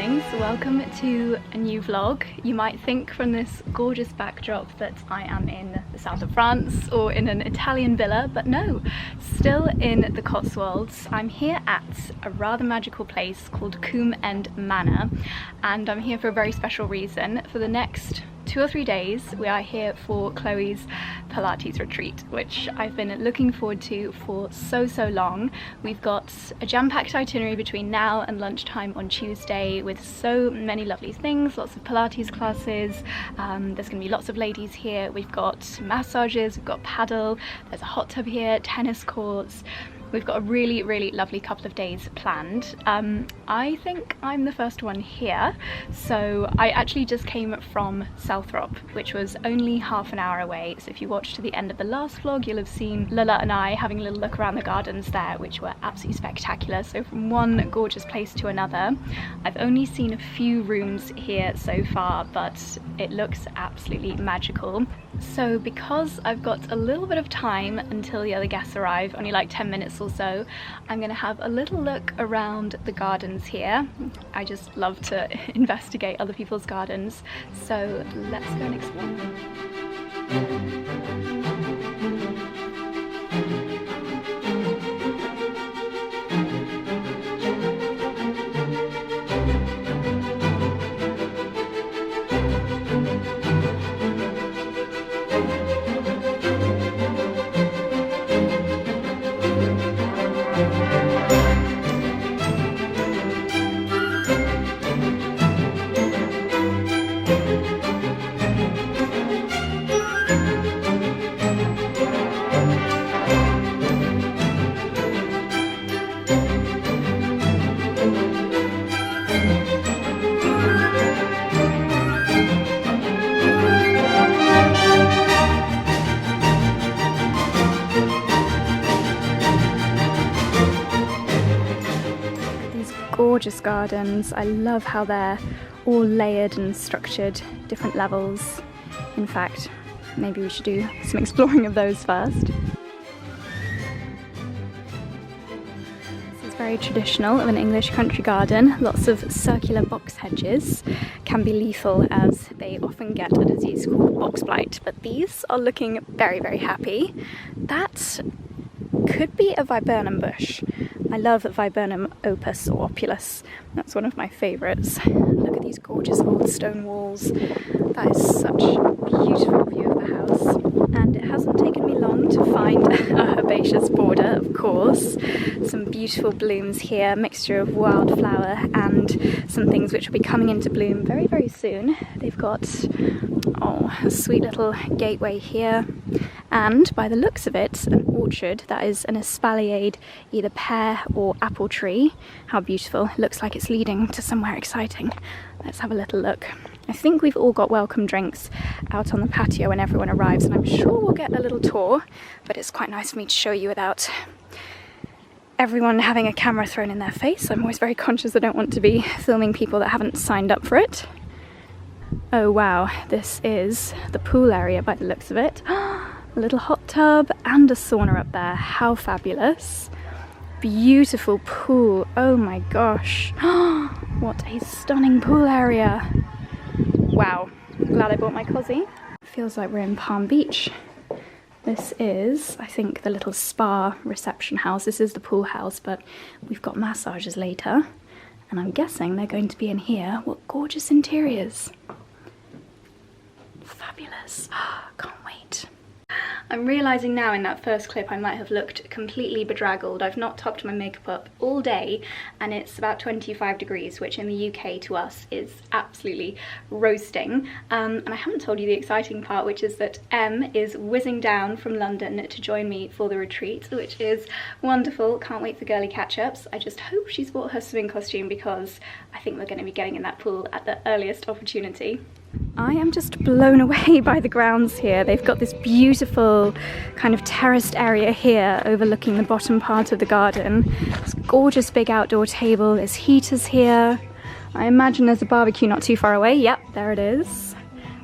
darlings, welcome to a new vlog. You might think from this gorgeous backdrop that I am in the south of France or in an Italian villa, but no, still in the Cotswolds. I'm here at a rather magical place called 𝘞𝘮 Manor, and I'm here for a very special reason. For the next 2 or 3 days we are here for Chloe's Pilates retreat, which I've been looking forward to for so long. We've got a jam-packed itinerary between now and lunchtime on Tuesday with so many lovely things, lots of Pilates classes, there's going to be lots of ladies here, we've got massages, we've got paddle, there's a hot tub here, tennis courts. We've got a really lovely couple of days planned. I think I'm the first one here, so I actually just came from Southrop, which was only half an hour away. So if you watched to the end of the last vlog, you'll have seen Lala and I having a little look around the gardens there, which were absolutely spectacular. So from one gorgeous place to another. I've only seen a few rooms here so far, but it looks absolutely magical. So because I've got a little bit of time until the other guests arrive, only like 10 minutes or so, I'm going to have a little look around the gardens here. I just love to investigate other people's gardens, so let's go and explore. Gorgeous gardens. I love how they're all layered and structured, different levels. In fact, maybe we should do some exploring of those first. This is very traditional of an English country garden. Lots of circular box hedges, can be lethal as they often get a disease called box blight, but these are looking very happy. That could be a viburnum bush. I love Viburnum opus or opulus. That's one of my favourites. Look at these gorgeous old stone walls. That is such a beautiful view of the house. And it hasn't taken me long to find a herbaceous border, of course. Some beautiful blooms here, mixture of wildflower and some things which will be coming into bloom very soon. They've got a sweet little gateway here. And by the looks of it, an orchard that is an espaliered either pear or apple tree. How beautiful. It looks like it's leading to somewhere exciting. Let's have a little look. I think we've all got welcome drinks out on the patio when everyone arrives, and I'm sure we'll get a little tour, but it's quite nice for me to show you without everyone having a camera thrown in their face. I'm always very conscious I don't want to be filming people that haven't signed up for it. Oh wow, this is the pool area by the looks of it. A little hot tub and a sauna up there. How fabulous. Beautiful pool. Oh my gosh. What a stunning pool area. Wow. Glad I bought my cozy. Feels like we're in Palm Beach. This is, I think, the little spa reception house. This is the pool house, but we've got massages later. And I'm guessing they're going to be in here. What gorgeous interiors. Fabulous. Can't wait. I'm realising now in that first clip I might have looked completely bedraggled. I've not topped my makeup up all day and it's about 25 degrees, which in the UK to us is absolutely roasting. And I haven't told you the exciting part, which is that Em is whizzing down from London to join me for the retreat, which is wonderful. Can't wait for girly catch-ups. I just hope she's bought her swimming costume because I think we're going to be getting in that pool at the earliest opportunity. I am just blown away by the grounds here. They've got this beautiful kind of terraced area here overlooking the bottom part of the garden. This gorgeous big outdoor table, there's heaters here. I imagine there's a barbecue not too far away. Yep, there it is.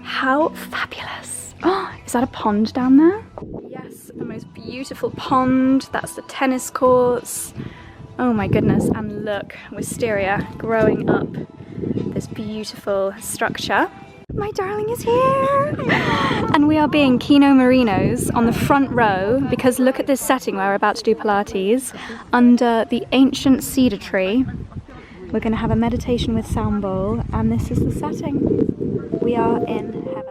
How fabulous. Oh, is that a pond down there? Yes, the most beautiful pond. That's the tennis courts. Oh my goodness, and look, wisteria growing up this beautiful structure. My darling is here! And we are being Kino Marinos on the front row because look at this setting where we're about to do Pilates under the ancient cedar tree. We're going to have a meditation with sound bowl, and this is the setting. We are in heaven.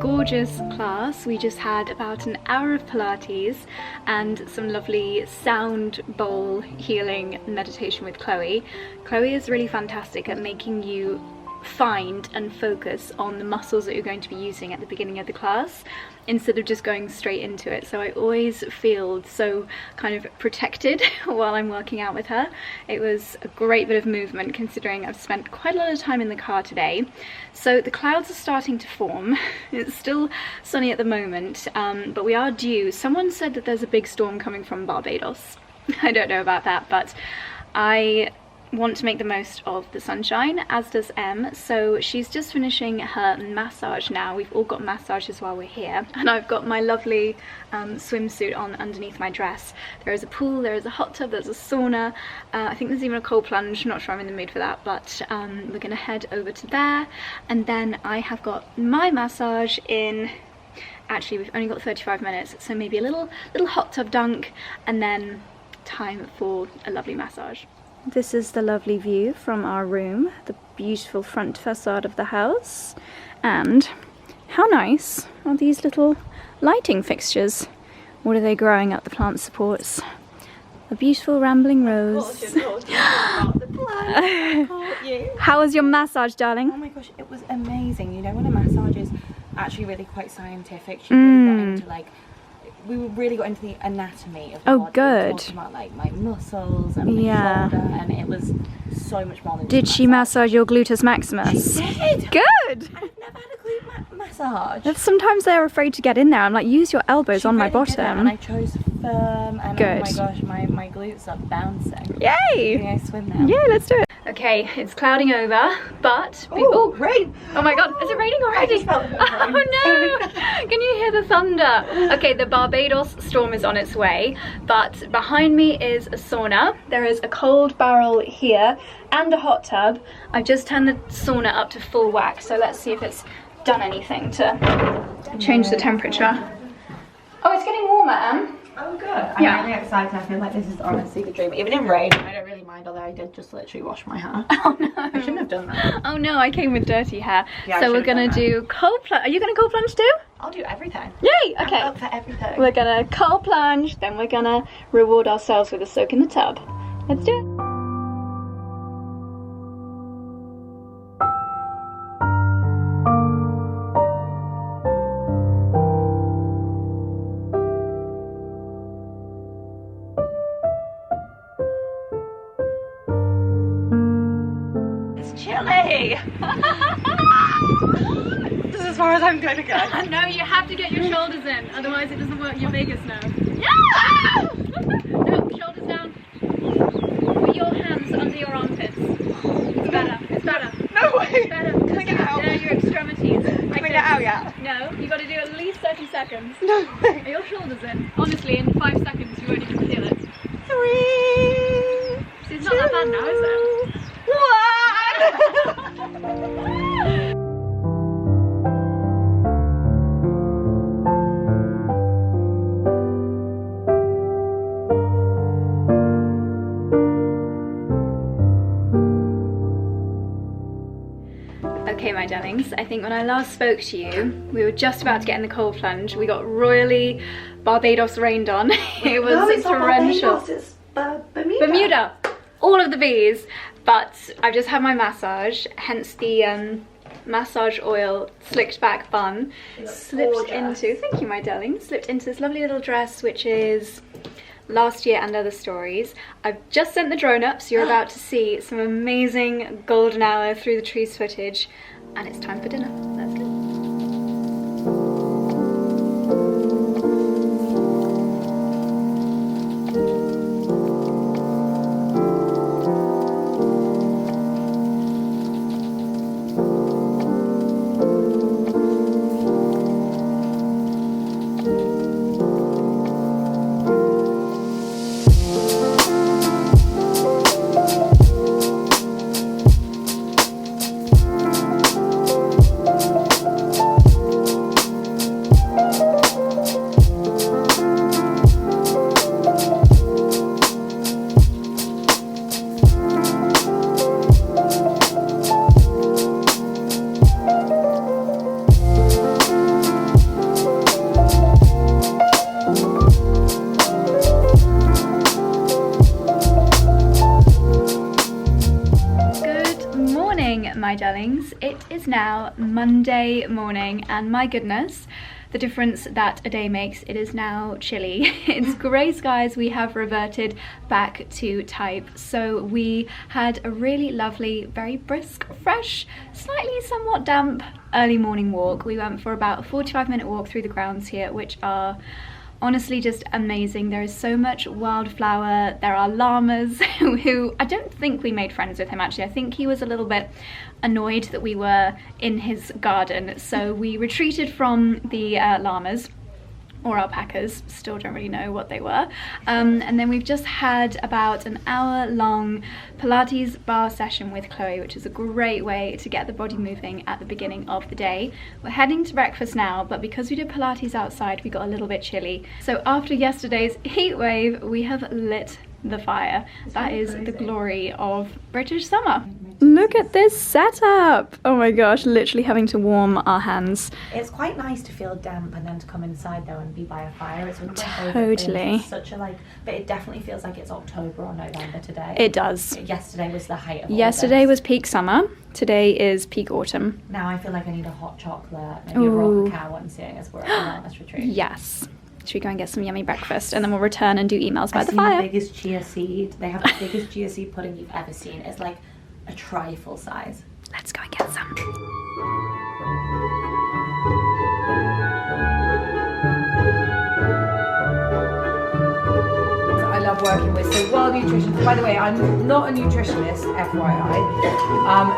Gorgeous class. We just had about an hour of Pilates and some lovely sound bowl healing meditation with Chloe. Chloe is really fantastic at making you find and focus on the muscles that you're going to be using at the beginning of the class instead of just going straight into it. So I always feel so kind of protected while I'm working out with her. It was a great bit of movement considering I've spent quite a lot of time in the car today. So the clouds are starting to form. It's still sunny at the moment, but we are due. Someone said that there's a big storm coming from Barbados. I don't know about that, but I want to make the most of the sunshine, as does Em. So she's just finishing her massage now. We've all got massages while we're here, and I've got my lovely swimsuit on underneath my dress. There is a pool, there is a hot tub, there's a sauna, I think there's even a cold plunge. Not sure I'm in the mood for that, but we're gonna head over to there, and then I have got my massage in. Actually, we've only got 35 minutes, so maybe a little hot tub dunk, and then time for a lovely massage. This is the lovely view from our room, the beautiful front facade of the house. And how nice are these little lighting fixtures? What are they growing up? The plant supports. A beautiful rambling rose. How was your massage, darling? Oh my gosh, it was amazing. You know, when a massage is actually really quite scientific, she really got into like, we really got into the anatomy of the body. Good. We were talking about like my muscles and my shoulder, and it was so much more than. Did she massage your gluteus maximus? She did. Good. I've never had a glute massage. Sometimes they're afraid to get in there. I'm like, use your elbows on my bottom. And I chose firm, and good. Oh my gosh, my glutes are bouncing. Yay! Can I swim now? Yeah, let's do it. Okay, it's clouding over, but oh, rain! Oh my god, is it raining already? Oh no! Can you hear the thunder? Okay, the Barbados storm is on its way, but behind me is a sauna. There is a cold barrel here and a hot tub. I've just turned the sauna up to full whack, so let's see if it's done anything to change the temperature. Oh, it's getting warmer, Em. Oh good. I'm really excited. I feel like this is honestly the dream. Even in rain, I don't really mind, although I did just literally wash my hair. Oh no. I shouldn't have done that. Oh no, I came with dirty hair. Yeah, so we're gonna do cold plunge. Are you gonna cold plunge too? I'll do everything. Yay! Okay. I'm up for everything. We're gonna cold plunge, then we're gonna reward ourselves with a soak in the tub. Let's do it. Chilly! This is as far as I'm going to go. No, you have to get your shoulders in, otherwise it doesn't work your vagus nerve. Yeah! No, shoulders down. Put your hands under your armpits. It's better, it's better. No way! It's better. Can I get out? No, your extremities. Can I get out yet? No, you got to do at least 30 seconds. No way! Are your shoulders in? Honestly, in 5 seconds you won't even feel it. 3, See, it's not that bad now, is it? 1! Okay, my darlings, I think when I last spoke to you, we were just about to get in the cold plunge. We got royally Barbados rained on. It was torrential. Barbados, it's Bermuda. Bermuda. all of the bees, but I've just had my massage, hence the massage oil slicked back bun. Slipped into, thank you my darling, slipped into this lovely little dress which is Last Year and Other Stories. I've just sent the drone up, so you're about to see some amazing golden hour through the trees footage, and it's time for dinner. Let's go. My darlings, it is now Monday morning, and my goodness, the difference that a day makes. It is now chilly. It's grey skies. We have reverted back to type. So we had a really lovely, very brisk, fresh, slightly somewhat damp early morning walk. We went for about a 45-minute walk through the grounds here, which are honestly just amazing. There is so much wildflower. There are llamas who I don't think we made friends with him actually. I think he was a little bit annoyed that we were in his garden, so we retreated from the llamas, or alpacas, still don't really know what they were. And then we've just had about an hour-long Pilates bar session with Chloe, which is a great way to get the body moving at the beginning of the day. We're heading to breakfast now, but because we did Pilates outside, we got a little bit chilly. So after yesterday's heat wave, we have lit the fire. That is the glory of British summer. Look at this setup! Oh my gosh, literally having to warm our hands. It's quite nice to feel damp and then to come inside though and be by a fire. It's totally such a but it definitely feels like it's October or November today. It does. Yesterday was the height of Yesterday was peak summer. Today is peak autumn. Now I feel like I need a hot chocolate, maybe a roll cacao one, seeing as we're at the wellness retreat. Yes. Should we go and get some yummy breakfast, and then we'll return and do emails by the seen fire. The biggest chia seed. They have the biggest chia seed pudding you've ever seen. It's like a trifle size. Let's go and get some. I love working with. So World Nutrition, by the way, I'm not a nutritionist, FYI.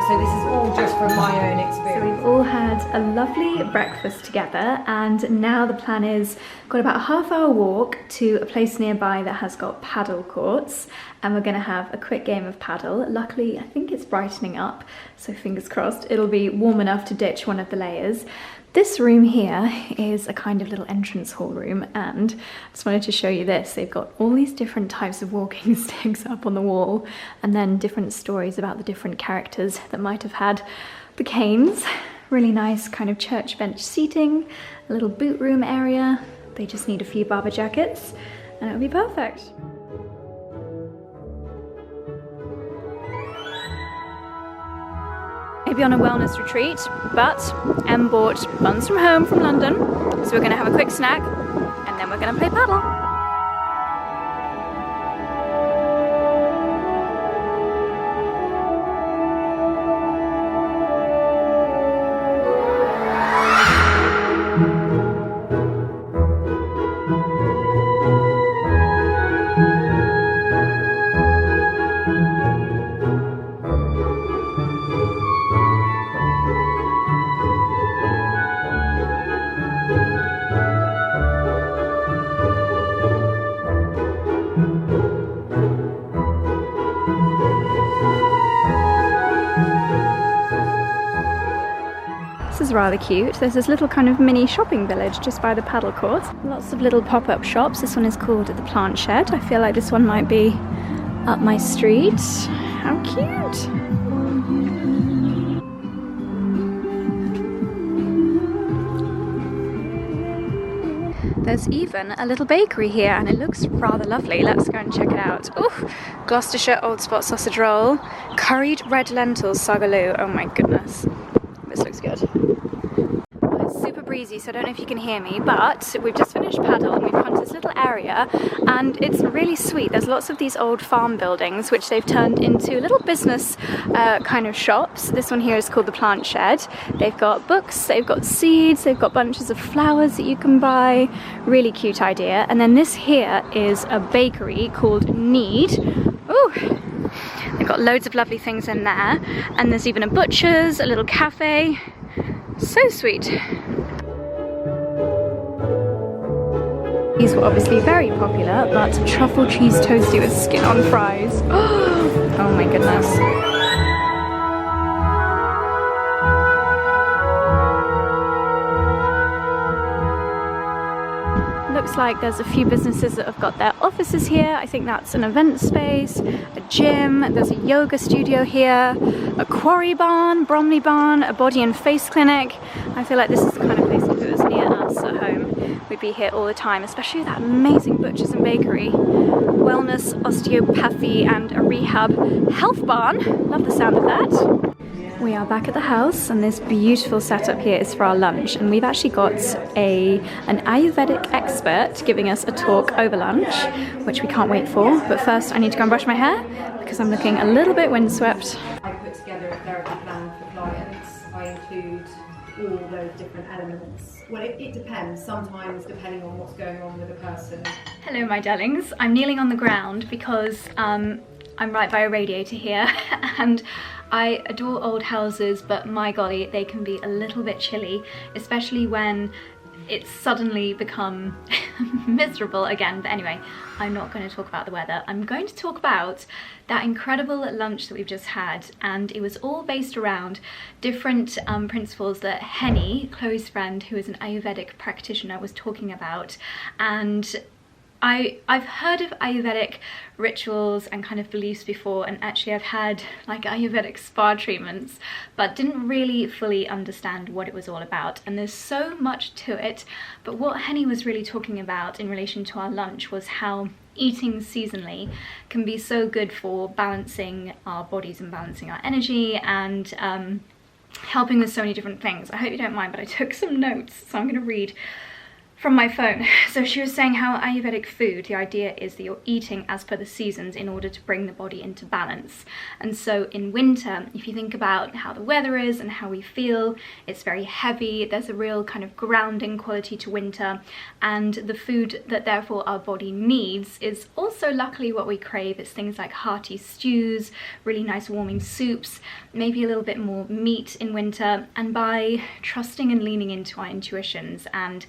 So this is all just from my own experience. So we've all had a lovely breakfast together, and now the plan is got about a half-hour walk to a place nearby that has got paddle courts, and we're going to have a quick game of paddle. Luckily, I think it's brightening up, so fingers crossed it'll be warm enough to ditch one of the layers. This room here is a kind of little entrance hall room, and I just wanted to show you this. They've got all these different types of walking sticks up on the wall, and then different stories about the different characters that might have had the canes. Really nice kind of church bench seating, a little boot room area. They just need a few Barbour jackets and it'll be perfect. Maybe on a wellness retreat, but Em bought buns from home from London, so we're gonna have a quick snack and then we're gonna play paddle. This is rather cute. There's this little kind of mini shopping village just by the paddle court. Lots of little pop-up shops. This one is called the Plant Shed. I feel like this one might be up my street. How cute! There's even a little bakery here and it looks rather lovely. Let's go and check it out. Ooh, Gloucestershire Old Spot sausage roll, curried red lentils sagaloo. Oh my goodness, this looks good. Well, it's super breezy, so I don't know if you can hear me, but we've just finished paddle and we've come to this little area and it's really sweet. There's lots of these old farm buildings which they've turned into little business kind of shops. This one here is called the Plant Shed. They've got books, they've got seeds, they've got bunches of flowers that you can buy. Really cute idea. And then this here is a bakery called Need. Ooh, they've got loads of lovely things in there. And there's even a butcher's, a little cafe. So sweet. These were obviously very popular, but truffle cheese toasty with skin on fries. Oh my goodness. Looks like there's a few businesses that have got their offices here. I think that's an event space, a gym, there's a yoga studio here, a quarry barn, Bromley barn, a body and face clinic. I feel like this is the kind of place if it was near us at home, we'd be here all the time, especially that amazing butchers and bakery. Wellness, osteopathy and a rehab health barn. Love the sound of that. We are back at the house and this beautiful setup here is for our lunch, and we've actually got an Ayurvedic expert giving us a talk over lunch, which we can't wait for. But first I need to go and brush my hair because I'm looking a little bit windswept. I put together a therapy plan for clients. I include all those different elements. Well, it depends, sometimes depending on what's going on with a person. Hello my darlings, I'm kneeling on the ground because I'm right by a radiator here and I adore old houses, but my golly, they can be a little bit chilly, especially when it's suddenly become miserable again. But anyway, I'm not going to talk about the weather. I'm going to talk about that incredible lunch that we've just had, and it was all based around different principles that Henny, Chloe's friend, who is an Ayurvedic practitioner, was talking about. And I've heard of Ayurvedic rituals and kind of beliefs before, and actually I've had like Ayurvedic spa treatments, but didn't really fully understand what it was all about. And there's so much to it, but what Henny was really talking about in relation to our lunch was how eating seasonally can be so good for balancing our bodies and balancing our energy and helping with so many different things. I hope you don't mind, but I took some notes, so I'm going to read from my phone. So she was saying how Ayurvedic food, the idea is that you're eating as per the seasons in order to bring the body into balance. And so in winter, if you think about how the weather is and how we feel, it's very heavy, there's a real kind of grounding quality to winter, and the food that therefore our body needs is also luckily what we crave. It's things like hearty stews, really nice warming soups, maybe a little bit more meat in winter. And by trusting and leaning into our intuitions and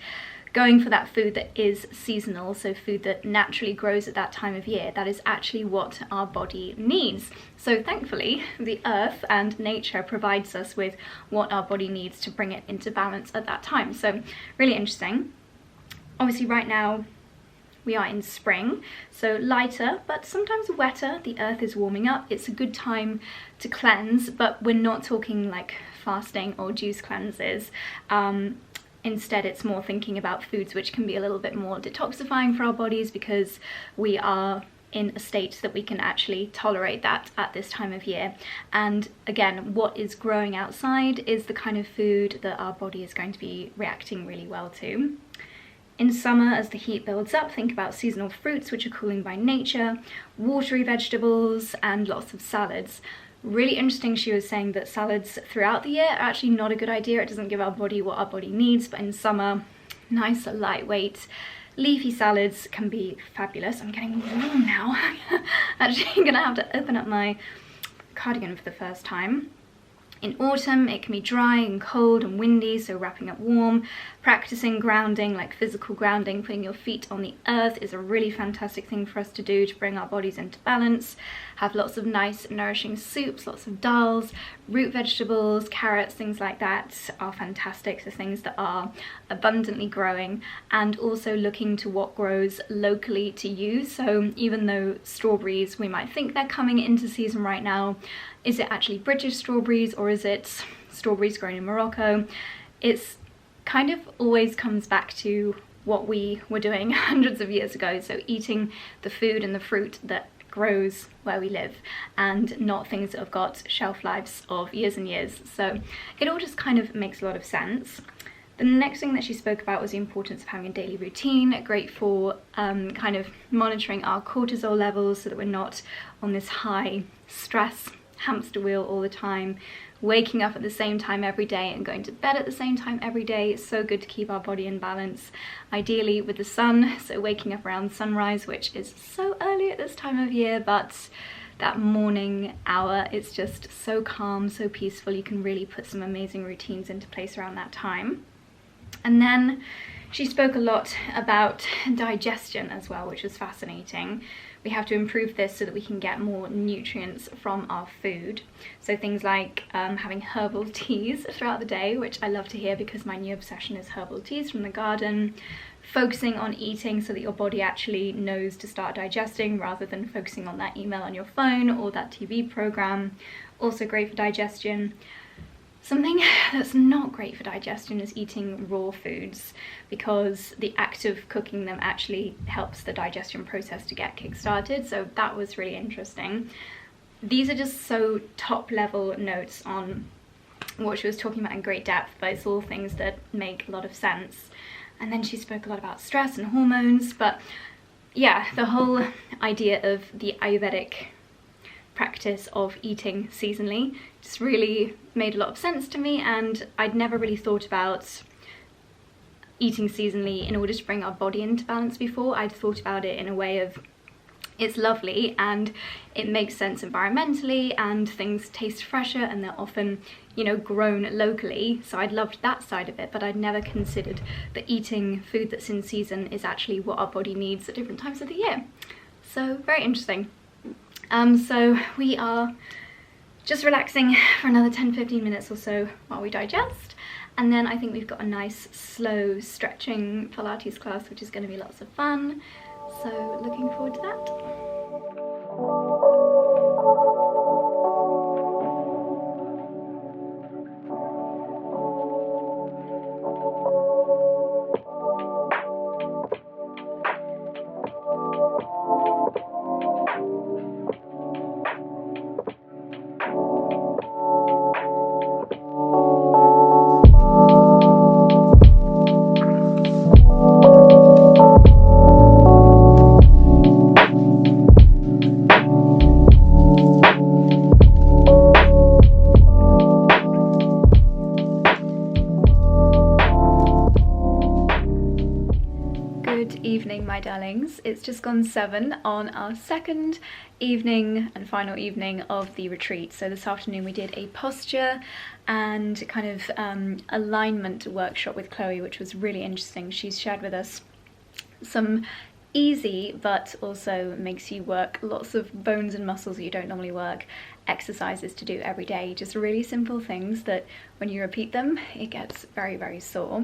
going for that food that is seasonal, so food that naturally grows at that time of year, that is actually what our body needs. So thankfully, the earth and nature provides us with what our body needs to bring it into balance at that time. So really interesting. Obviously right now we are in spring, so lighter but sometimes wetter. The earth is warming up. It's a good time to cleanse, but we're not talking like fasting or juice cleanses. Instead, it's more thinking about foods which can be a little bit more detoxifying for our bodies, because we are in a state that we can actually tolerate that at this time of year. And again, what is growing outside is the kind of food that our body is going to be reacting really well to. In summer, as the heat builds up, think about seasonal fruits which are cooling by nature, watery vegetables, and lots of salads. Really interesting, she was saying that salads throughout the year are actually not a good idea. It doesn't give our body what our body needs, but in summer, nice lightweight leafy salads can be fabulous. I'm getting warm now. Actually, I'm gonna have to open up my cardigan for the first time. In autumn, it can be dry and cold and windy, so wrapping up warm. Practicing grounding, like physical grounding, putting your feet on the earth, is a really fantastic thing for us to do to bring our bodies into balance. Have lots of nice nourishing soups, lots of dals, root vegetables, carrots, things like that are fantastic. So things that are abundantly growing, and also looking to what grows locally to you. So even though strawberries, we might think they're coming into season right now, is it actually British strawberries or is it strawberries grown in Morocco? It's kind of always comes back to what we were doing hundreds of years ago, so eating the food and the fruit that grows where we live and not things that have got shelf lives of years and years. So it all just kind of makes a lot of sense. The next thing that she spoke about was the importance of having a daily routine, great for kind of monitoring our cortisol levels so that we're not on this high stress hamster wheel all the time, waking up at the same time every day and going to bed at the same time every day. It's so good to keep our body in balance, ideally with the sun, so waking up around sunrise, which is so early at this time of year, but that morning hour, it's just so calm, so peaceful. You can really put some amazing routines into place around that time. And then she spoke a lot about digestion as well, which was fascinating. We have to improve this so that we can get more nutrients from our food. So things like having herbal teas throughout the day, which I love to hear because my new obsession is herbal teas from the garden. Focusing on eating so that your body actually knows to start digesting rather than focusing on that email on your phone or that TV program. Also great for digestion. Something that's not great for digestion is eating raw foods, because the act of cooking them actually helps the digestion process to get kick-started, so that was really interesting. These are just so top level notes on what she was talking about in great depth, but it's all things that make a lot of sense. And then she spoke a lot about stress and hormones, but yeah, the whole idea of the Ayurvedic practice of eating seasonally just really made a lot of sense to me, and I'd never really thought about eating seasonally in order to bring our body into balance before. I'd thought about it in a way of it's lovely and it makes sense environmentally and things taste fresher and they're often, you know, grown locally, so I'd loved that side of it, but I'd never considered that eating food that's in season is actually what our body needs at different times of the year. So very interesting. So we are just relaxing for another 10-15 minutes or so while we digest, and then I think we've got a nice slow stretching Pilates class, which is going to be lots of fun, so looking forward to that. My darlings, it's just gone 7 on our second evening and final evening of the retreat. So this afternoon we did a posture and kind of alignment workshop with Chloe, which was really interesting. She's shared with us some easy but also makes you work lots of bones and muscles that you don't normally work exercises to do every day, just really simple things that when you repeat them it gets very, very sore.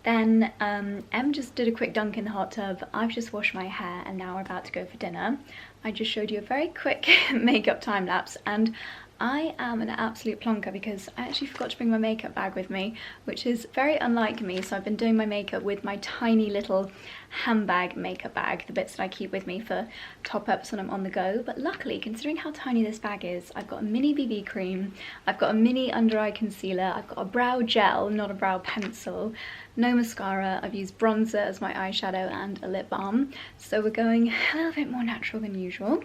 Then Em just did a quick dunk in the hot tub. I've just washed my hair and now we're about to go for dinner. I just showed you a very quick makeup time lapse, and I am an absolute plonker because I actually forgot to bring my makeup bag with me, which is very unlike me. So I've been doing my makeup with my tiny little handbag makeup bag, the bits that I keep with me for top-ups when I'm on the go. But luckily, considering how tiny this bag is, I've got a mini BB cream, I've got a mini under-eye concealer, I've got a brow gel, not a brow pencil, no mascara, I've used bronzer as my eyeshadow and a lip balm. So we're going a little bit more natural than usual.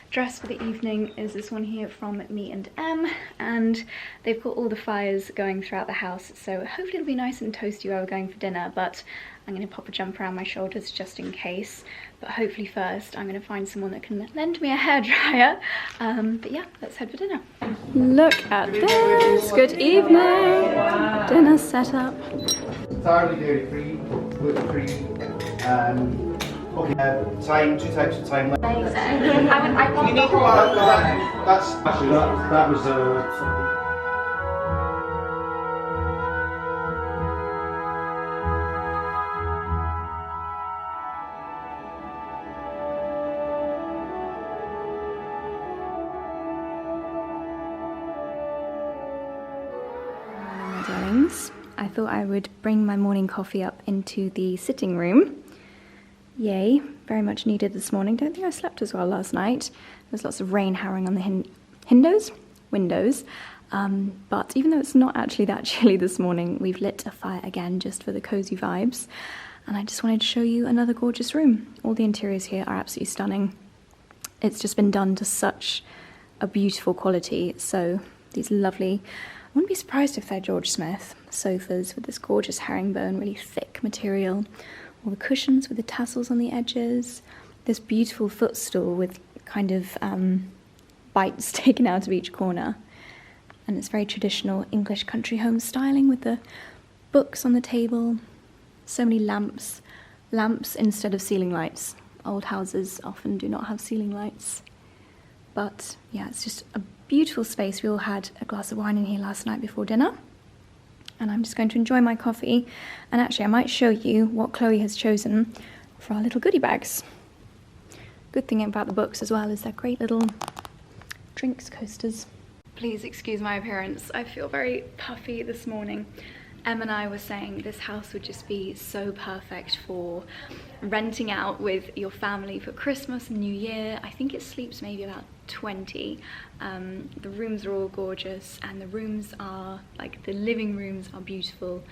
Dress for the evening is this one here from me and Em, and they've got all the fires going throughout the house, so hopefully it'll be nice and toasty while we're going for dinner, but I'm going to pop a jumper around my shoulders just in case. But hopefully first I'm going to find someone that can lend me a hairdryer. But yeah, let's head for dinner. Look at this! Good evening! Wow. Dinner set up. Entirely dairy-free, gluten-free, two types of time. You need to that's actually that was my darlings. I thought I would bring my morning coffee up into the sitting room. Yay, very much needed this morning. Don't think I slept as well last night. There's lots of rain harrowing on the windows. But even though it's not actually that chilly this morning, we've lit a fire again just for the cozy vibes. And I just wanted to show you another gorgeous room. All the interiors here are absolutely stunning. It's just been done to such a beautiful quality. So these lovely, I wouldn't be surprised if they're George Smith sofas with this gorgeous herringbone, really thick material. All the cushions with the tassels on the edges. This beautiful footstool with kind of bites taken out of each corner. And it's very traditional English country home styling with the books on the table. So many lamps. Lamps instead of ceiling lights. Old houses often do not have ceiling lights. But yeah, it's just a beautiful space. We all had a glass of wine in here last night before dinner. And I'm just going to enjoy my coffee. And actually I might show you what Chloe has chosen for our little goodie bags. Good thing about the books as well is they're great little drinks coasters. Please excuse my appearance. I feel very puffy this morning. Em and I were saying this house would just be so perfect for renting out with your family for Christmas and New Year. I think it sleeps maybe about 20. The rooms are all gorgeous, and the rooms are, like, the living rooms are beautiful.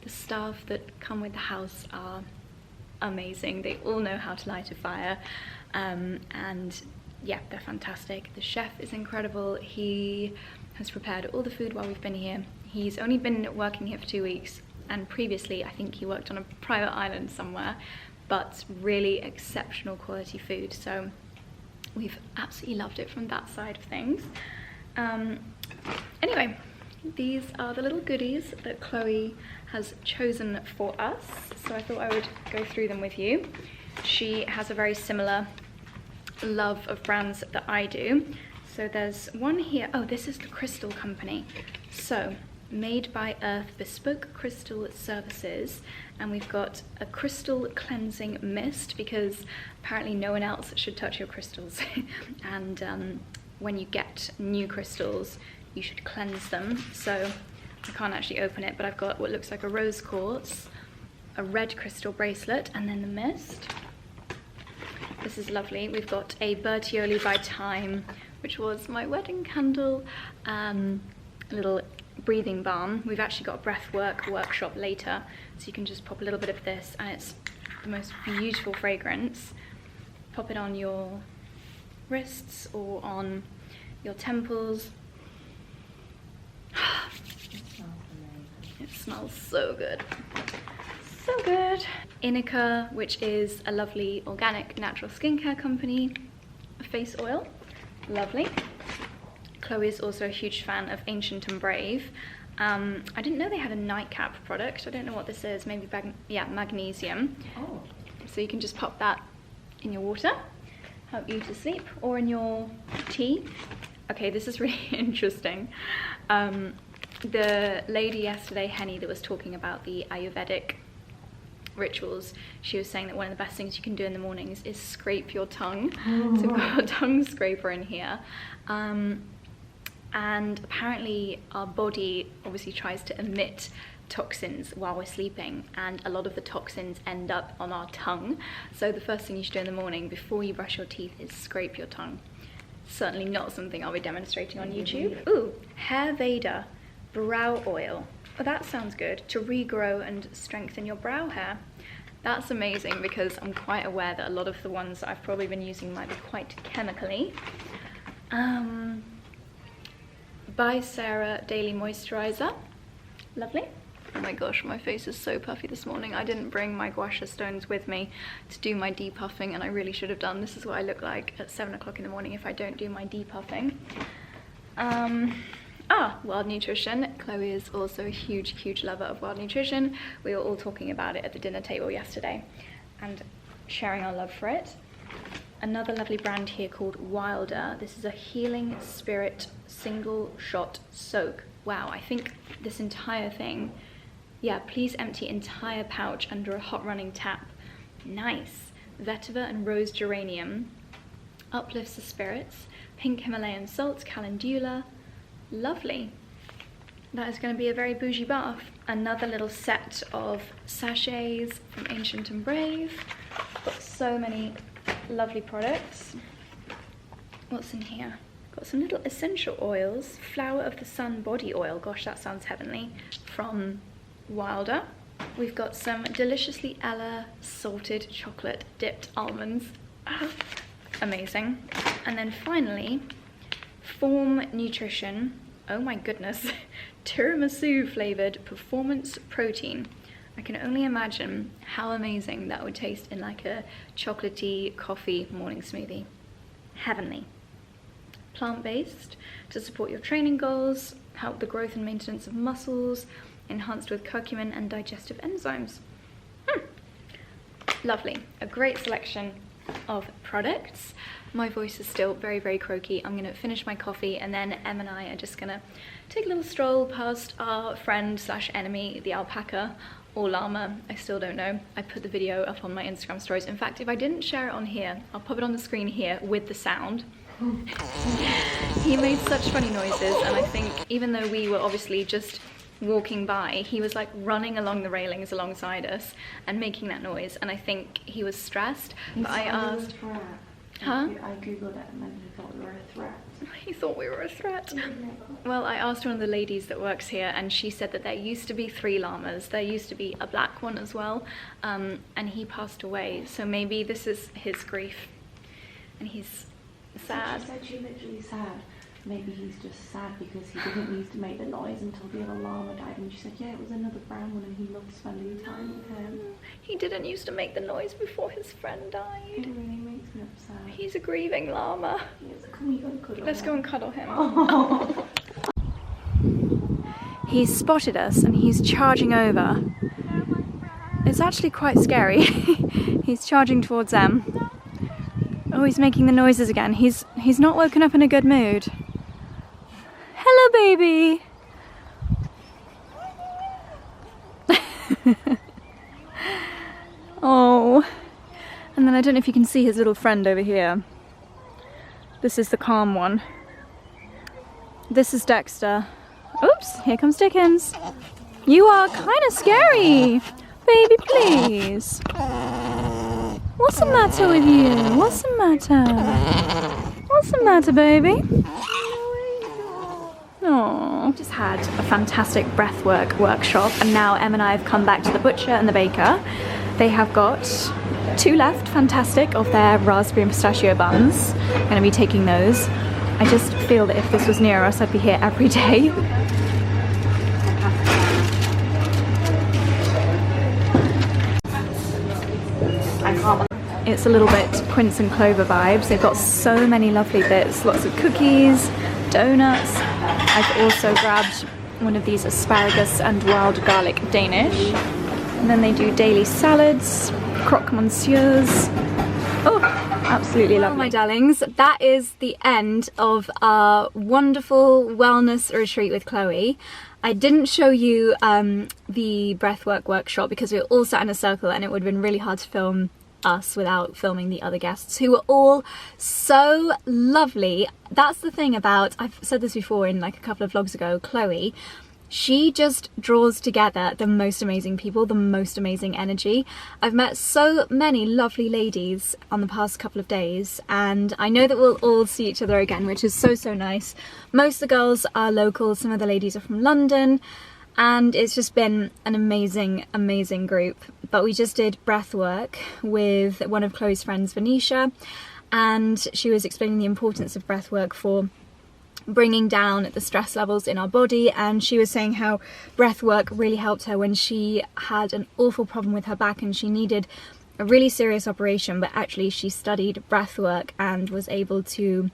The staff that come with the house are amazing. They all know how to light a fire, and yeah, they're fantastic. The chef is incredible. He has prepared all the food while we've been here. He's only been working here for 2 weeks, and previously I think he worked on a private island somewhere, but really exceptional quality food. So we've absolutely loved it from that side of things. Anyway, these are the little goodies that Chloe has chosen for us. So I thought I would go through them with you. She has a very similar love of brands that I do. So there's one here. Oh, this is the Crystal Company. So made by Earth Bespoke Crystal Services, and we've got a crystal cleansing mist because apparently no one else should touch your crystals. And when you get new crystals, you should cleanse them. So I can't actually open it, but I've got what looks like a rose quartz, a red crystal bracelet, and then the mist. This is lovely. We've got a Bertioli by Time, which was my wedding candle, a little breathing balm. We've actually got a breathwork workshop later, so you can just pop a little bit of this, and it's the most beautiful fragrance. Pop it on your wrists or on your temples. It smells so good. So good. 𝑭𝒐𝘅, which is a lovely organic natural skincare company. A face oil. Lovely. Chloe is also a huge fan of Ancient and Brave. I didn't know they had a nightcap product. I don't know what this is. Maybe magnesium. Oh. So you can just pop that in your water, help you to sleep, or in your tea. Okay, this is really interesting. The lady yesterday, Henny, that was talking about the Ayurvedic rituals, she was saying that one of the best things you can do in the mornings is scrape your tongue. Oh. So we've got a tongue scraper in here. And apparently our body obviously tries to emit toxins while we're sleeping, and a lot of the toxins end up on our tongue. So the first thing you should do in the morning before you brush your teeth is scrape your tongue. Certainly not something I'll be demonstrating on YouTube. Ooh, Ayurvedic brow oil. Oh, that sounds good. To regrow and strengthen your brow hair. That's amazing, because I'm quite aware that a lot of the ones that I've probably been using might be quite chemically. By Sarah Daily Moisturizer. Lovely. Oh my gosh, my face is so puffy this morning. I didn't bring my gua sha stones with me to do my depuffing, and I really should have done. This is what I look like at 7 o'clock in the morning if I don't do my depuffing. Wild Nutrition. Chloe is also a huge lover of Wild Nutrition. We were all talking about it at the dinner table yesterday and sharing our love for it. Another lovely brand here called Wilder. This is a Healing Spirit single shot soak. Wow, I think this entire thing, yeah, please empty entire pouch under a hot running tap. Nice. Vetiver and rose geranium. Uplifts the spirits. Pink Himalayan salt, calendula. Lovely. that is going to be a very bougie bath. Another little set of sachets from H&M Brave. Got so many lovely products. What's in here? Got some little essential oils. Flower of the Sun body oil. Gosh, that sounds heavenly. From Wilder. We've got some Deliciously Ella salted chocolate dipped almonds. Amazing. And then finally, Form Nutrition. Oh my goodness. Tiramisu flavored performance protein. I can only imagine how amazing that would taste in like a chocolatey coffee morning smoothie. Heavenly. Plant-based to support your training goals, help the growth and maintenance of muscles, enhanced with curcumin and digestive enzymes. Lovely. A great selection of products. My voice is still very, very croaky. I'm gonna finish my coffee and then Em and I are just gonna take a little stroll past our friend slash enemy, the alpaca or llama. I still don't know. I put the video up on my Instagram stories. In fact, if I didn't share it on here, I'll pop it on the screen here with the sound. He made such funny noises, and I think even though we were obviously just walking by, he was like running along the railings alongside us and making that noise, and I think he was stressed. But I asked, huh? I googled it and then he thought we were a threat. He thought we were a threat. Well, I asked one of the ladies that works here, and she said that there used to be 3 llamas. There used to be a black one as well, and he passed away. So maybe this is his grief, and he's sad. She said she literally said maybe he's just sad because he didn't used to make the noise until the other llama died, and she said yeah, it was another brown one and he loved spending time with him. He didn't used to make the noise before his friend died. It really makes me upset. He's a grieving llama. Yes, can we go and cuddle Let's him? go and cuddle him. Oh. He's spotted us and he's charging over. It's actually quite scary. He's charging towards them. Oh, he's making the noises again. He's not woken up in a good mood. Hello, baby. Oh. And then I don't know if you can see his little friend over here. This is the calm one. This is Dexter. Oops, here comes Dickens. You are kind of scary. Baby, please. What's the matter with you? What's the matter? What's the matter, baby? Oh, just had a fantastic breathwork workshop, and now Em and I have come back to the butcher and the baker. They have got 2 left, fantastic, of their raspberry and pistachio buns. I'm going to be taking those. I just feel that if this was near us, I'd be here every day. It's a little bit quince and clover vibes. They've got so many lovely bits, lots of cookies, donuts. I've also grabbed one of these asparagus and wild garlic Danish. And then they do daily salads, croque monsieurs. Oh, absolutely lovely. My darlings, that is the end of our wonderful wellness retreat with Chloe. I didn't show you the breathwork workshop because we were all sat in a circle and it would have been really hard to film us without filming the other guests, who were all so lovely. That's the thing about, I've said this before in like a couple of vlogs ago, Chloe, she just draws together the most amazing people, the most amazing energy. I've met so many lovely ladies on the past couple of days, and I know that we'll all see each other again, which is so, so nice. Most of the girls are local, some of the ladies are from London, and it's just been an amazing, amazing group. But we just did breath work with one of Chloe's friends, Venetia, and she was explaining the importance of breath work for bringing down the stress levels in our body, and she was saying how breath work really helped her when she had an awful problem with her back and she needed a really serious operation, but actually she studied breath work and was able to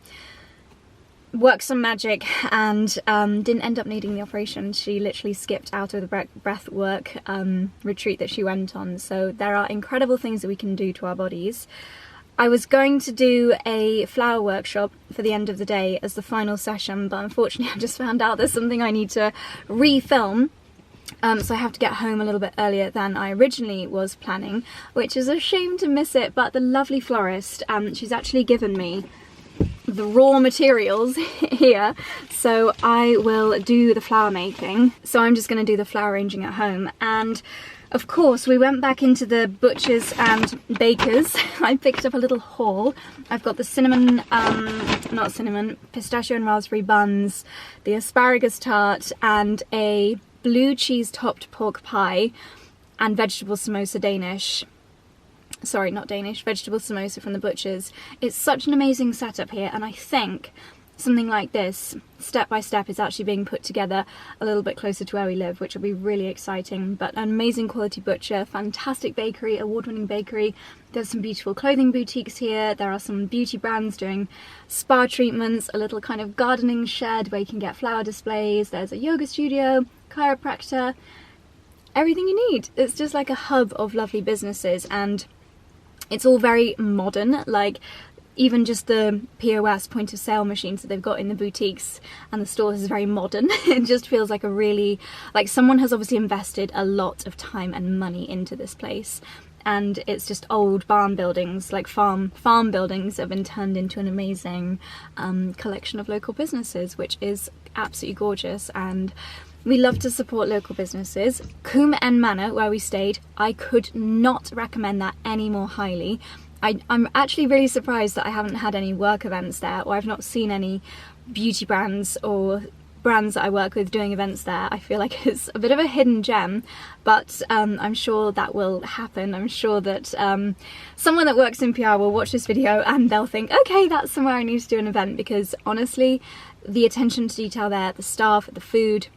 work some magic and didn't end up needing the operation. She literally skipped out of the breath work retreat that she went on. So there are incredible things that we can do to our bodies. I was going to do a flower workshop for the end of the day as the final session, but unfortunately I just found out there's something I need to re-film. So I have to get home a little bit earlier than I originally was planning, which is a shame to miss it, but the lovely florist, she's actually given me the raw materials here, so I will do the flower making. So I'm just going to do the flower arranging at home. And of course we went back into the butchers and bakers. I picked up a little haul. I've got the cinnamon, not cinnamon, pistachio and raspberry buns, the asparagus tart, and a blue cheese topped pork pie, and vegetable samosa Danish. Sorry, not Danish, vegetable samosa from the butchers. It's such an amazing setup here, and I think something like this, step by step, is actually being put together a little bit closer to where we live, which will be really exciting. But an amazing quality butcher, fantastic bakery, award-winning bakery. There's some beautiful clothing boutiques here. There are some beauty brands doing spa treatments, a little kind of gardening shed where you can get flower displays. There's a yoga studio, chiropractor, everything you need. It's just like a hub of lovely businesses, and it's all very modern. Like, even just the POS, point of sale machines that they've got in the boutiques and the stores is very modern. It just feels like a really, like, someone has obviously invested a lot of time and money into this place. And it's just old barn buildings, like farm buildings, that have been turned into an amazing collection of local businesses, which is absolutely gorgeous. And we love to support local businesses. 𝑐𝑻 Manor, where we stayed, I could not recommend that any more highly. I'm actually really surprised that I haven't had any work events there, or I've not seen any beauty brands or brands that I work with doing events there. I feel like it's a bit of a hidden gem, but I'm sure that will happen. I'm sure that someone that works in PR will watch this video and they'll think, okay, that's somewhere I need to do an event, because honestly, the attention to detail there, the staff, the food.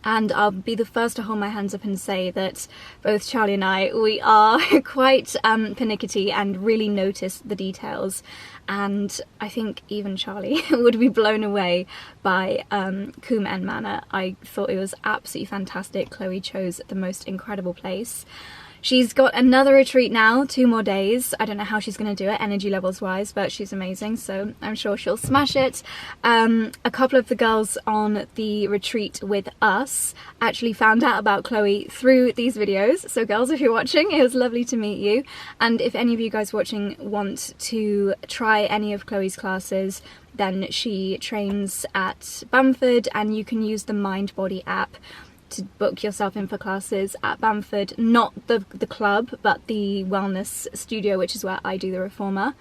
And I'll be the first to hold my hands up and say that both Charlie and I, we are quite pernickety and really notice the details. And I think even Charlie would be blown away by 𝑐𝑻 Manor. I thought it was absolutely fantastic. Chloe chose the most incredible place. She's got another retreat now, 2 more days. I don't know how she's going to do it, energy levels wise, but she's amazing, so I'm sure she'll smash it. A couple of the girls on the retreat with us actually found out about Chloe through these videos. So girls, if you're watching, it was lovely to meet you. And if any of you guys watching want to try any of Chloe's classes, then she trains at Bamford, and you can use the Mind Body app to book yourself in for classes at Bamford, not the club, but the wellness studio, which is where I do the reformer.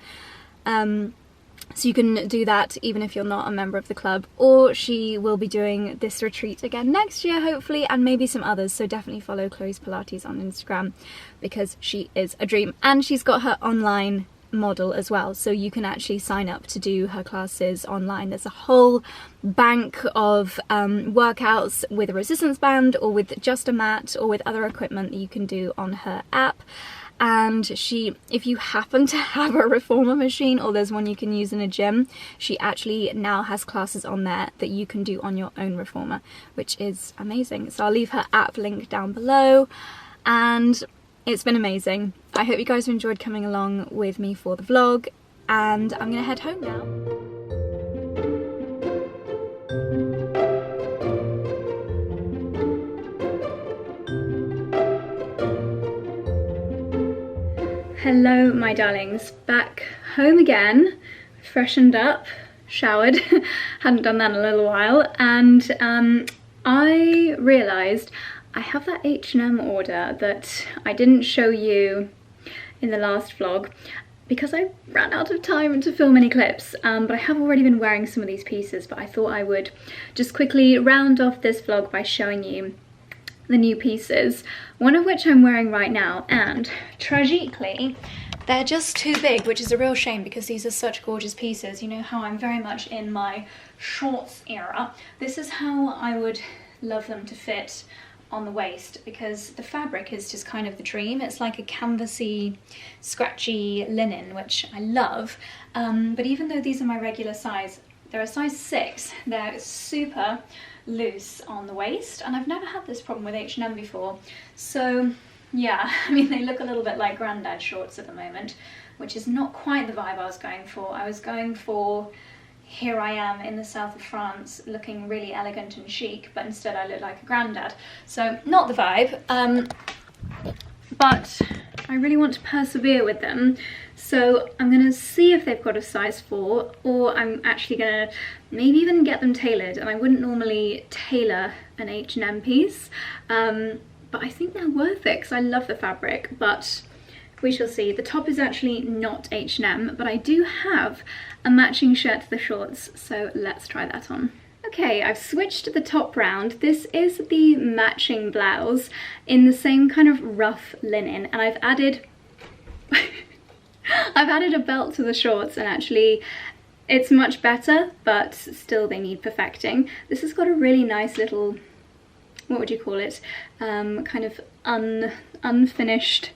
So you can do that even if you're not a member of the club. Or she will be doing this retreat again next year, hopefully, and maybe some others. So definitely follow Chloe's Pilates on Instagram, because she is a dream. And she's got her online model as well, so you can actually sign up to do her classes online. There's a whole bank of workouts with a resistance band, or with just a mat, or with other equipment that you can do on her app. And she, if you happen to have a reformer machine, or there's one you can use in a gym, she actually now has classes on there that you can do on your own reformer, which is amazing. So I'll leave her app link down below, and it's been amazing. I hope you guys have enjoyed coming along with me for the vlog, and I'm gonna head home now. Hello my darlings, back home again, freshened up, showered, hadn't done that in a little while, and I realised I have that H&M order that I didn't show you in the last vlog because I ran out of time to film any clips, but I have already been wearing some of these pieces, but I thought I would just quickly round off this vlog by showing you the new pieces, one of which I'm wearing right now, and tragically they're just too big, which is a real shame because these are such gorgeous pieces. You know how I'm very much in my shorts era. This is how I would love them to fit on the waist, because the fabric is just kind of the dream. It's like a canvasy, scratchy linen, which I love. But even though these are my regular size, they're a size 6. They're super loose on the waist, and I've never had this problem with H&M before. So yeah, I mean, they look a little bit like granddad shorts at the moment, which is not quite the vibe I was going for. I was going for, here I am in the south of France looking really elegant and chic, but instead I look like a granddad. So not the vibe, but I really want to persevere with them. So I'm going to see if they've got a size 4, or I'm actually going to maybe even get them tailored. And I wouldn't normally tailor an H&M piece, but I think they're worth it because I love the fabric, but we shall see. The top is actually not H&M, but I do have a matching shirt to the shorts, so let's try that on. Okay, I've switched the top round. This is the matching blouse in the same kind of rough linen, and I've added I've added a belt to the shorts, and actually it's much better, but still they need perfecting. This has got a really nice little, what would you call it, kind of unfinished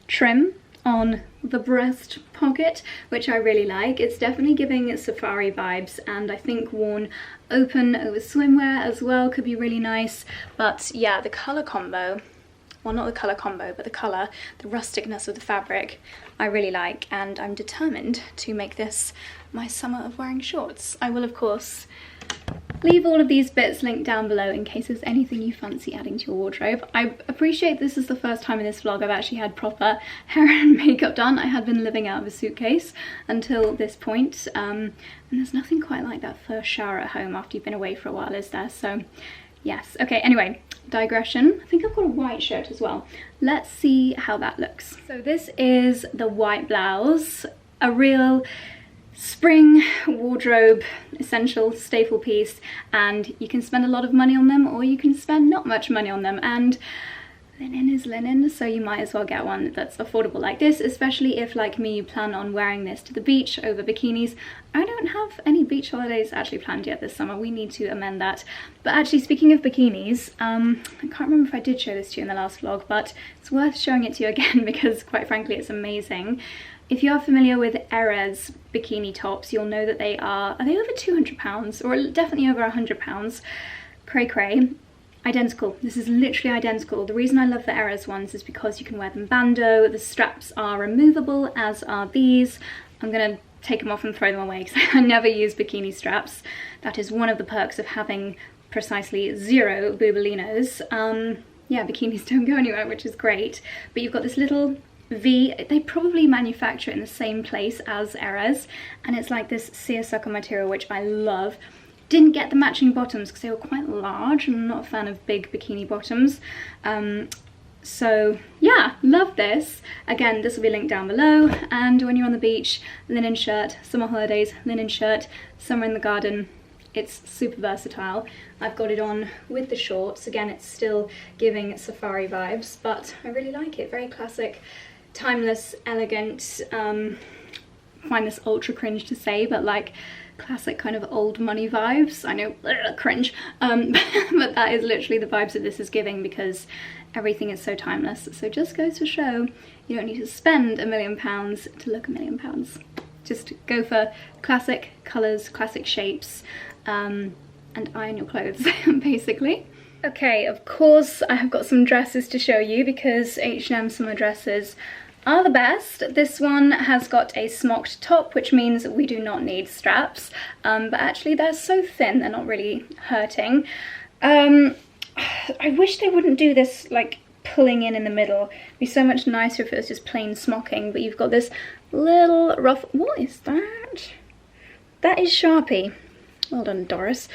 trim on the breast pocket, which I really like. It's definitely giving safari vibes, and I think worn open over swimwear as well could be really nice. But yeah, the colour combo, well, not the colour combo, but the colour, the rusticness of the fabric, I really like, and I'm determined to make this my summer of wearing shorts. I will, of course, leave all of these bits linked down below in case there's anything you fancy adding to your wardrobe. I appreciate this is the first time in this vlog I've actually had proper hair and makeup done. I had been living out of a suitcase until this point, and there's nothing quite like that first shower at home after you've been away for a while, is there? So yes. Okay, anyway, digression. I think I've got a white shirt as well. Let's see how that looks. So this is the white blouse, a real spring wardrobe essential staple piece, and you can spend a lot of money on them or you can spend not much money on them, and linen is linen, so you might as well get one that's affordable like this, especially if, like me, you plan on wearing this to the beach over bikinis. I don't have any beach holidays actually planned yet this summer. We need to amend that. But actually, speaking of bikinis, I can't remember if I did show this to you in the last vlog, but it's worth showing it to you again because quite frankly it's amazing. If you are familiar with 𝑭𝒆 bikini tops, you'll know that they are they over £200 or definitely over £100? Cray cray. Identical. This is literally identical. The reason I love the 𝑭𝒆 ones is because you can wear them bandeau. The straps are removable, as are these. I'm gonna take them off and throw them away because I never use bikini straps. That is one of the perks of having precisely 0 boobalinos. Yeah, bikinis don't go anywhere, which is great. But you've got this little V. They probably manufacture it in the same place as 𝑭𝒆, and it's like this seersucker material, which I love. Didn't get the matching bottoms because they were quite large, and I'm not a fan of big bikini bottoms. So yeah, love this. Again, this will be linked down below, and when you're on the beach, linen shirt, summer holidays, linen shirt, summer in the garden, it's super versatile. I've got it on with the shorts. Again, it's still giving safari vibes, but I really like it. Very classic, timeless, elegant. Find this ultra cringe to say, but like classic kind of old money vibes. I know, cringe, but that is literally the vibes that this is giving because everything is so timeless. So just goes to show you don't need to spend £1 million to look £1 million. Just go for classic colours, classic shapes, and iron your clothes, basically. Okay, of course I have got some dresses to show you because H&M summer dresses are the best. This one has got a smocked top, which means we do not need straps, but actually they're so thin they're not really hurting. I wish they wouldn't do this like pulling in the middle. It'd be so much nicer if it was just plain smocking, but you've got this little rough, what is that? That is Sharpie. Well done, Doris.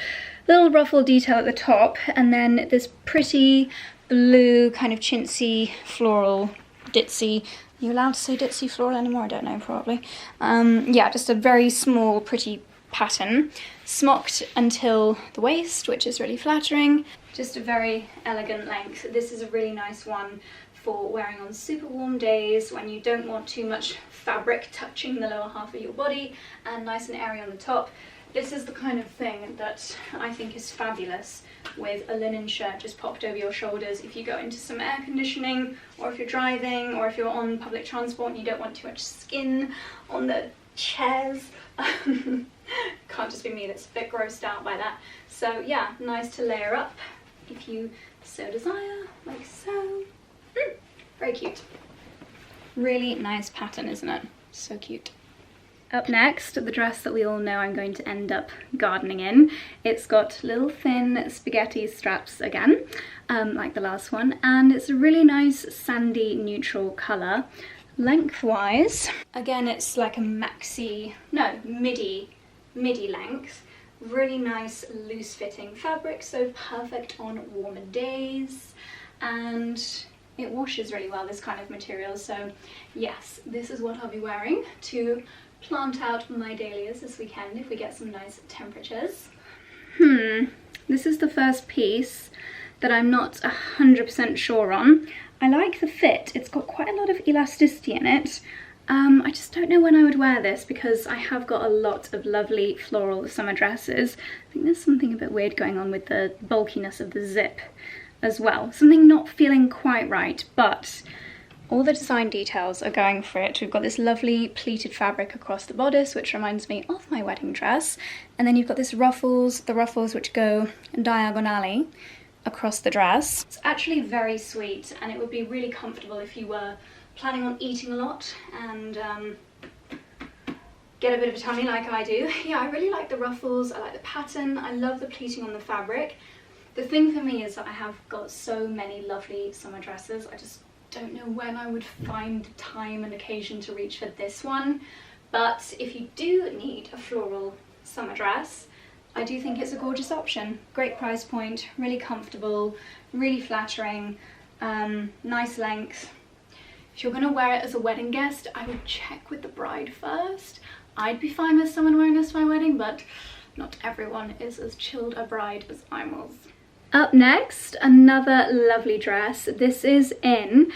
Little ruffle detail at the top, and then this pretty blue kind of chintzy floral ditzy. Are you allowed to say ditzy floral anymore? I don't know, probably. Yeah, just a very small, pretty pattern. Smocked until the waist, which is really flattering. Just a very elegant length. This is a really nice one for wearing on super warm days when you don't want too much fabric touching the lower half of your body, and nice and airy on the top. This is the kind of thing that I think is fabulous with a linen shirt just popped over your shoulders if you go into some air conditioning, or if you're driving, or if you're on public transport and you don't want too much skin on the chairs. Can't just be me that's a bit grossed out by that. So yeah, nice to layer up if you so desire, like so. Very cute. Really nice pattern, isn't it? So cute. Up next, the dress that we all know I'm going to end up gardening in. It's got little thin spaghetti straps again, like the last one, and it's a really nice sandy neutral colour. Lengthwise, again it's like a midi length. Really nice loose fitting fabric, so perfect on warmer days, and it washes really well, this kind of material. So yes, this is what I'll be wearing to plant out my dahlias this weekend if we get some nice temperatures. This is the first piece that I'm not 100% sure on. I like the fit, it's got quite a lot of elasticity in it. I just don't know when I would wear this because I have got a lot of lovely floral summer dresses. I think there's something a bit weird going on with the bulkiness of the zip as well. Something not feeling quite right, but all the design details are going for it. We've got this lovely pleated fabric across the bodice, which reminds me of my wedding dress. And then you've got this ruffles, the ruffles which go diagonally across the dress. It's actually very sweet, and it would be really comfortable if you were planning on eating a lot and get a bit of a tummy like I do. Yeah, I really like the ruffles, I like the pattern, I love the pleating on the fabric. The thing for me is that I have got so many lovely summer dresses, I just don't know when I would find time and occasion to reach for this one. But if you do need a floral summer dress, I do think it's a gorgeous option. Great price point, really comfortable, really flattering, nice length. If you're going to wear it as a wedding guest, I would check with the bride first. I'd be fine with someone wearing this to my wedding, but not everyone is as chilled a bride as I was. Up next, another lovely dress. This is in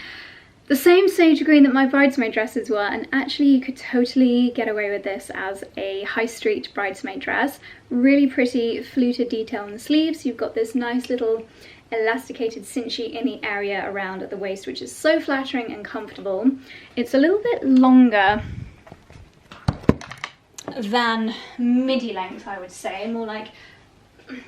the same sage green that my bridesmaid dresses were, and actually you could totally get away with this as a high street bridesmaid dress. Really pretty fluted detail on the sleeves. You've got this nice little elasticated cinchy in the area around at the waist, which is so flattering and comfortable. It's a little bit longer than midi length, I would say, more like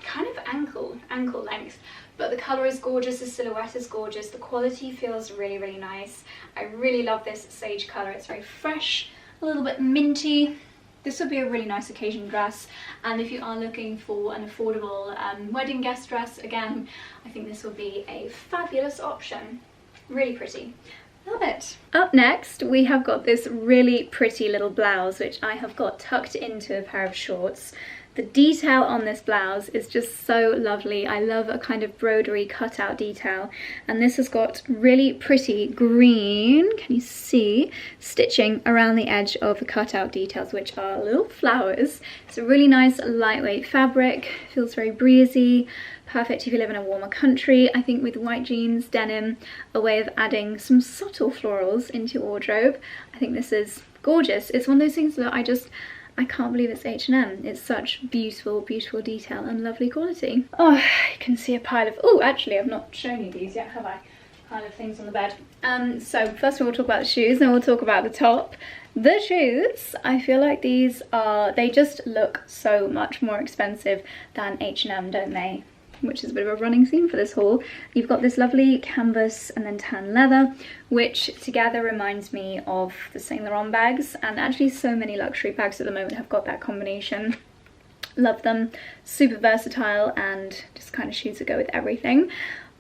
kind of ankle length, but the colour is gorgeous, the silhouette is gorgeous, the quality feels really, really nice. I really love this sage colour. It's very fresh, a little bit minty. This would be a really nice occasion dress, and if you are looking for an affordable wedding guest dress, again, I think this would be a fabulous option. Really pretty. Love it. Up next, we have got this really pretty little blouse, which I have got tucked into a pair of shorts. The detail on this blouse is just so lovely. I love a kind of broderie cutout detail, and this has got really pretty green, can you see, stitching around the edge of the cutout details, which are little flowers. It's a really nice lightweight fabric, feels very breezy, perfect if you live in a warmer country. I think with white jeans, denim, a way of adding some subtle florals into your wardrobe. I think this is gorgeous. It's one of those things that I can't believe it's H&M. It's such beautiful, beautiful detail and lovely quality. Oh, you can see a pile of... Oh, actually, I've not shown you these yet, have I? Pile of things on the bed. So first of all, we'll talk about the shoes, then we'll talk about the top. The shoes, I feel like these are... They just look so much more expensive than H&M, don't they? Which is a bit of a running theme for this haul. You've got this lovely canvas and then tan leather, which together reminds me of the Saint Laurent bags, and actually so many luxury bags at the moment have got that combination. Love them, super versatile, and just kind of shoes that go with everything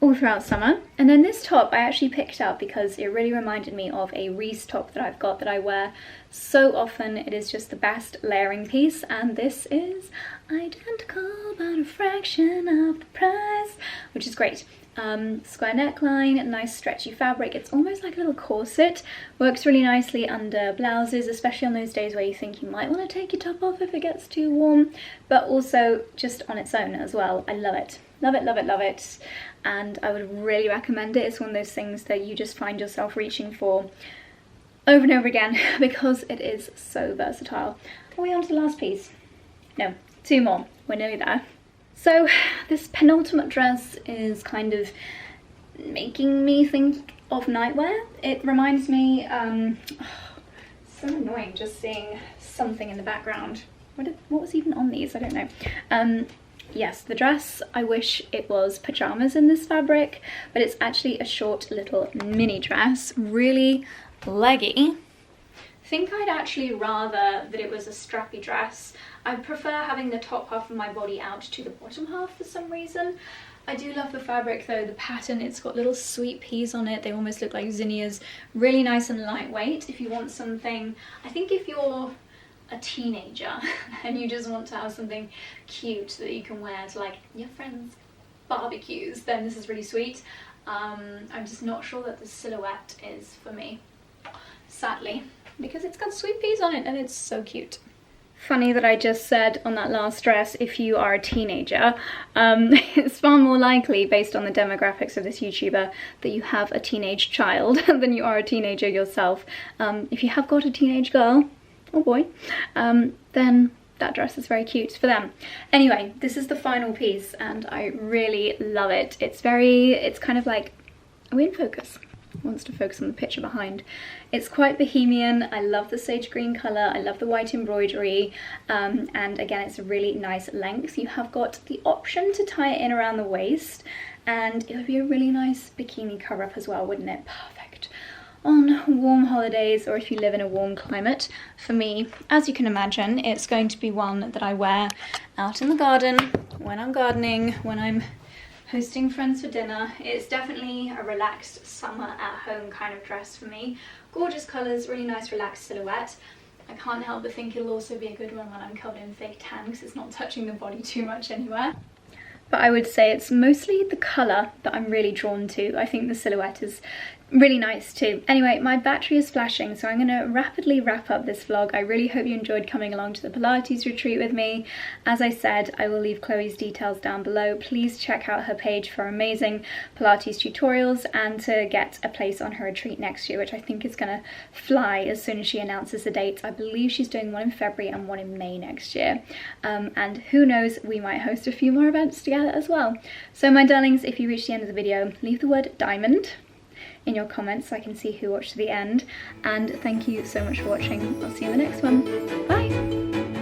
all throughout summer. And then this top I actually picked up because it really reminded me of a Reese top that I've got that I wear so often. It is just the best layering piece, and this is identical but a fraction of the price, which is great. Square neckline, nice stretchy fabric. It's almost like a little corset. Works really nicely under blouses, especially on those days where you think you might want to take your top off if it gets too warm, but also just on its own as well. I love it. Love it, love it, love it. And I would really recommend it. It's one of those things that you just find yourself reaching for over and over again because it is so versatile. Are we on to the last piece? No, two more. We're nearly there. So this penultimate dress is kind of making me think of nightwear. It reminds me, so annoying just seeing something in the background. What was even on these? I don't know. Yes, the dress, I wish it was pajamas in this fabric, but it's actually a short little mini dress, really leggy, think I'd actually rather that it was a strappy dress. I prefer having the top half of my body out to the bottom half for some reason. I do love the fabric though, the pattern, it's got little sweet peas on it, they almost look like zinnias, really nice and lightweight. If you want something, I think if you're a teenager and you just want to have something cute that you can wear to like your friends' barbecues, then this is really sweet. I'm just not sure that the silhouette is for me, sadly, because it's got sweet peas on it and it's so cute. Funny that I just said on that last dress, if you are a teenager, it's far more likely, based on the demographics of this YouTuber, that you have a teenage child than you are a teenager yourself. If you have got a teenage girl, or boy, then that dress is very cute for them. Anyway, this is the final piece and I really love it. It's kind of like, are we in focus? Wants to focus on the picture behind. It's quite bohemian. I love the sage green colour, I love the white embroidery, and again it's a really nice length. You have got the option to tie it in around the waist, and it would be a really nice bikini cover up as well, wouldn't it? Perfect on warm holidays, or if you live in a warm climate. For me, as you can imagine, it's going to be one that I wear out in the garden, when I'm gardening, when I'm hosting friends for dinner. It's definitely a relaxed summer at home kind of dress for me. Gorgeous colours, really nice relaxed silhouette. I can't help but think it'll also be a good one when I'm covered in fake tan because it's not touching the body too much anywhere. But I would say it's mostly the colour that I'm really drawn to. I think the silhouette is really nice too. Anyway, my battery is flashing, so I'm going to rapidly wrap up this vlog. I really hope you enjoyed coming along to the Pilates retreat with me. As I said, I will leave Chloe's details down below. Please check out her page for amazing Pilates tutorials and to get a place on her retreat next year, which I think is going to fly as soon as she announces the dates. I believe she's doing one in February and one in May next year. And who knows, we might host a few more events together as well. So my darlings, if you reach the end of the video, leave the word diamond in your comments so I can see who watched to the end, and thank you so much for watching. I'll see you in the next one. Bye!